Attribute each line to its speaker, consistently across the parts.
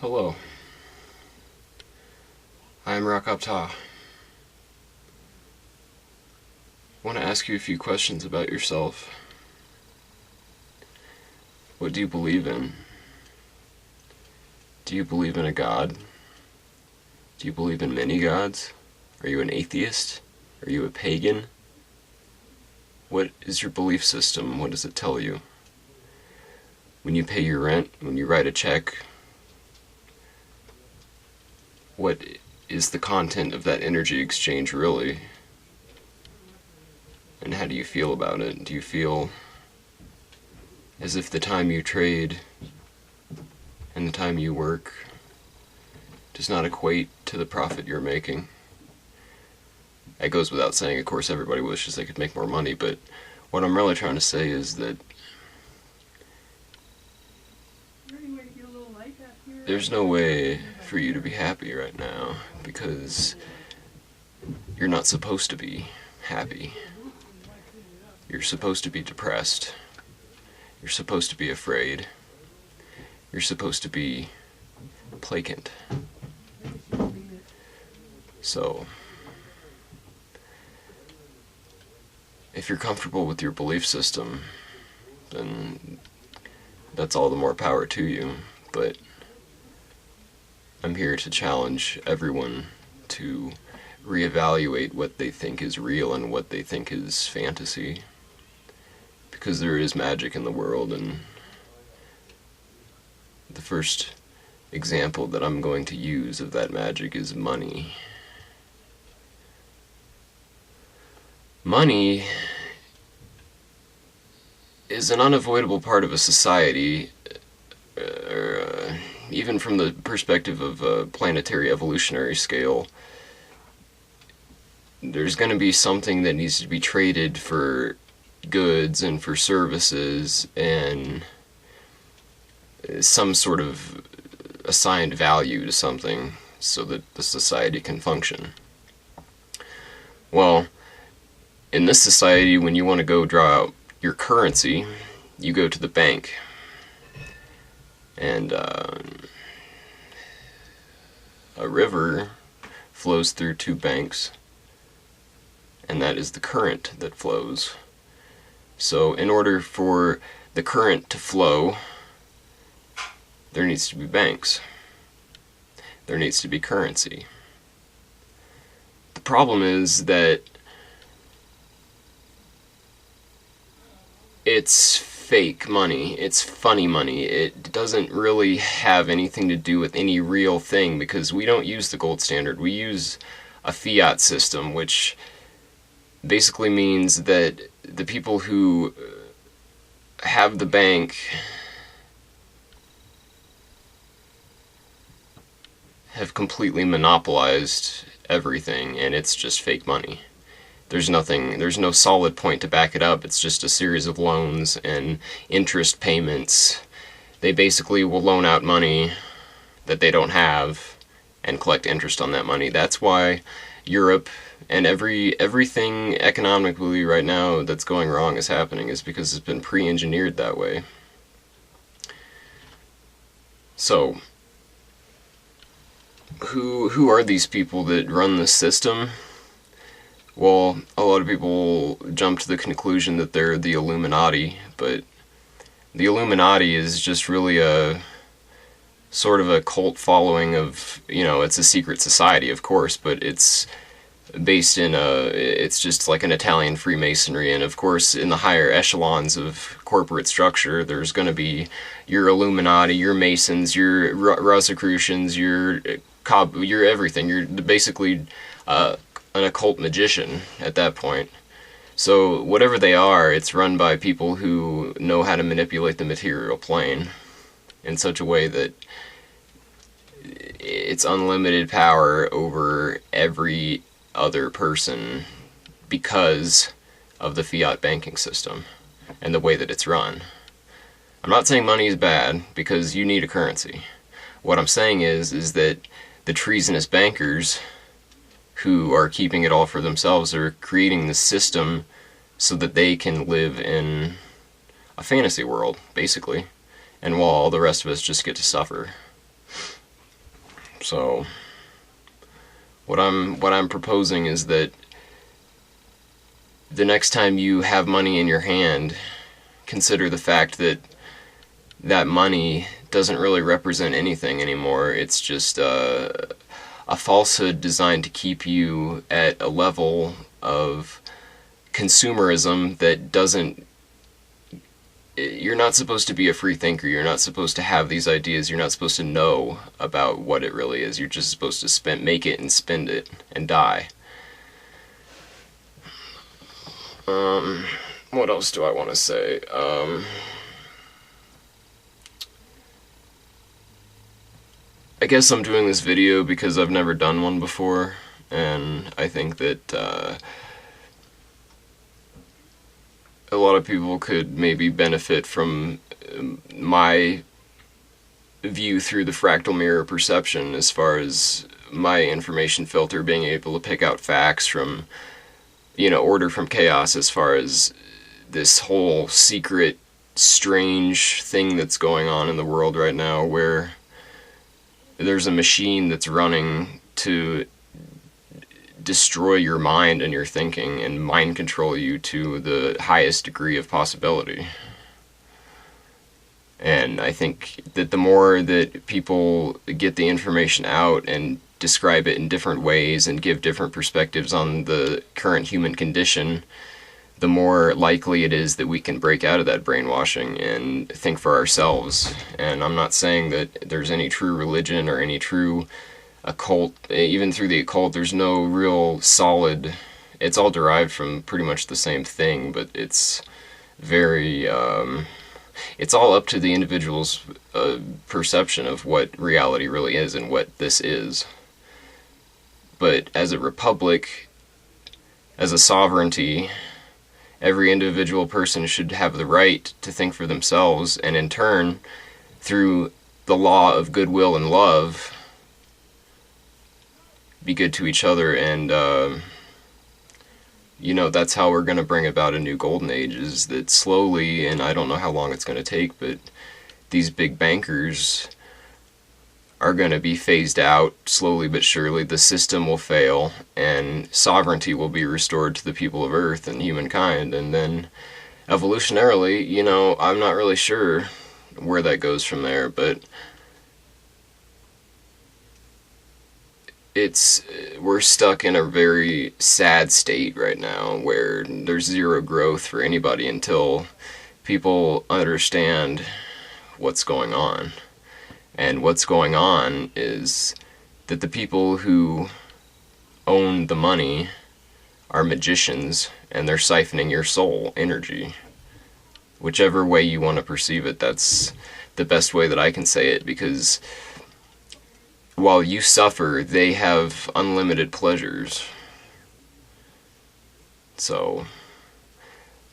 Speaker 1: Hello, I am Rakapta. I want to ask you a few questions about yourself. What do you believe in? Do you believe in a god? Do you believe in many gods? Are you an atheist? Are you a pagan? What is your belief system? What does it tell you? When you pay your rent, when you write a check, what is the content of that energy exchange really? And how do you feel about it? Do you feel as if the time you trade and the time you work does not equate to the profit you're making? It goes without saying, of course, everybody wishes they could make more money, but what I'm really trying to say is that there's no way for you to be happy right now because you're not supposed to be happy. You're supposed to be depressed. You're supposed to be afraid. You're supposed to be placant. So, if you're comfortable with your belief system, then that's all the more power to you. But I'm here to challenge everyone to reevaluate what they think is real and what they think is fantasy. Because there is magic in the world, and the first example that I'm going to use of that magic is money. Money is an unavoidable part of a society, even from the perspective of a planetary evolutionary scale. There's going to be something that needs to be traded for goods and for services and some sort of assigned value to something so that the society can function. Well, in this society, when you want to go draw out your currency, you go to the bank. And a river flows through two banks, and that is the current that flows. So in order for the current to flow, there needs to be banks. There needs to be currency. The problem is that it's fake money. It's funny money. It doesn't really have anything to do with any real thing because we don't use the gold standard. We use a fiat system, which basically means that the people who have the bank have completely monopolized everything, and it's just fake money. There's no solid point to back it up. It's just a series of loans and interest payments. They basically will loan out money that they don't have and collect interest on that money. That's why Europe and everything economically right now that's going wrong is happening is because it's been pre-engineered that way. So, who are these people that run this system? Well, a lot of people jump to the conclusion that they're the Illuminati, but the Illuminati is just really a sort of a cult following of, it's a secret society, of course, but it's based in it's just like an Italian Freemasonry, and of course in the higher echelons of corporate structure there's going to be your Illuminati, your Masons, your Rosicrucians, your everything. You're basically an occult magician at that point. So whatever they are, it's run by people who know how to manipulate the material plane in such a way that it's unlimited power over every other person because of the fiat banking system and the way that it's run. I'm not saying money is bad because you need a currency. What I'm saying is that the treasonous bankers who are keeping it all for themselves are creating the system so that they can live in a fantasy world, basically, and while all the rest of us just get to suffer. So what I'm proposing is that the next time you have money in your hand, consider the fact that that money doesn't really represent anything anymore. It's just a falsehood designed to keep you at a level of consumerism that doesn't. You're not supposed to be a free thinker. You're not supposed to have these ideas. You're not supposed to know about what it really is. You're just supposed to make it and spend it and die. What else do I want to say? I guess I'm doing this video because I've never done one before, and I think that a lot of people could maybe benefit from my view through the fractal mirror perception, as far as my information filter being able to pick out facts from, order from chaos, as far as this whole secret, strange thing that's going on in the world right now, where there's a machine that's running to destroy your mind and your thinking and mind control you to the highest degree of possibility. And I think that the more that people get the information out and describe it in different ways and give different perspectives on the current human condition, the more likely it is that we can break out of that brainwashing and think for ourselves. And I'm not saying that there's any true religion or any true occult. Even through the occult, there's no real solid. It's all derived from pretty much the same thing, but it's very. It's all up to the individual's perception of what reality really is and what this is. But as a republic, as a sovereignty, every individual person should have the right to think for themselves, and in turn, through the law of goodwill and love, be good to each other. And that's how we're going to bring about a new golden age, is that slowly, and I don't know how long it's going to take, but these big bankers are going to be phased out slowly but surely. The system will fail, and sovereignty will be restored to the people of Earth and humankind. And then evolutionarily, I'm not really sure where that goes from there, but we're stuck in a very sad state right now, where there's zero growth for anybody until people understand what's going on. And what's going on is that the people who own the money are magicians, and they're siphoning your soul energy. Whichever way you want to perceive it, that's the best way that I can say it, because while you suffer, they have unlimited pleasures. So,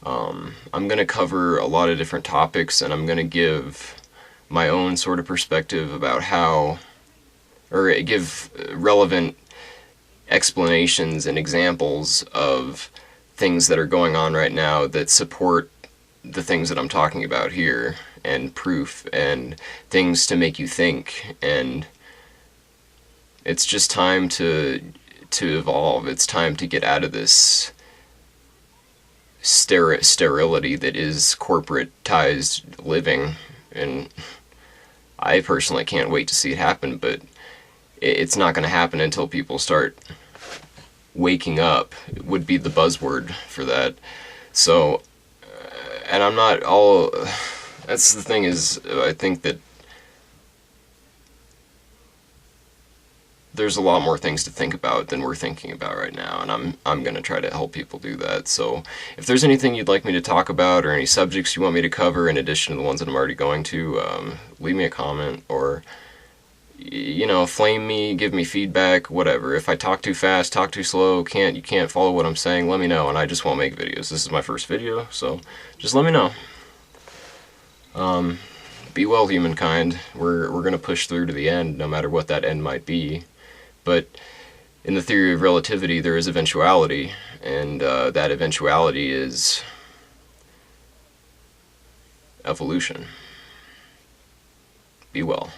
Speaker 1: I'm going to cover a lot of different topics, and I'm going to give my own sort of perspective about or give relevant explanations and examples of things that are going on right now that support the things that I'm talking about here, and proof, and things to make you think. And it's just time to evolve. It's time to get out of this sterility that is corporatized living. And I personally can't wait to see it happen, but it's not going to happen until people start waking up. It would be the buzzword for that. So, and I'm not all. That's the thing, is I think that there's a lot more things to think about than we're thinking about right now, and I'm going to try to help people do that. So if there's anything you'd like me to talk about, or any subjects you want me to cover in addition to the ones that I'm already going to, leave me a comment, or flame me, give me feedback, whatever. If I talk too fast, talk too slow, you can't follow what I'm saying, let me know, and I just won't make videos. This is my first video, so just let me know. Be well, humankind. We're going to push through to the end, no matter what that end might be. But in the theory of relativity, there is eventuality, and that eventuality is evolution. Be well.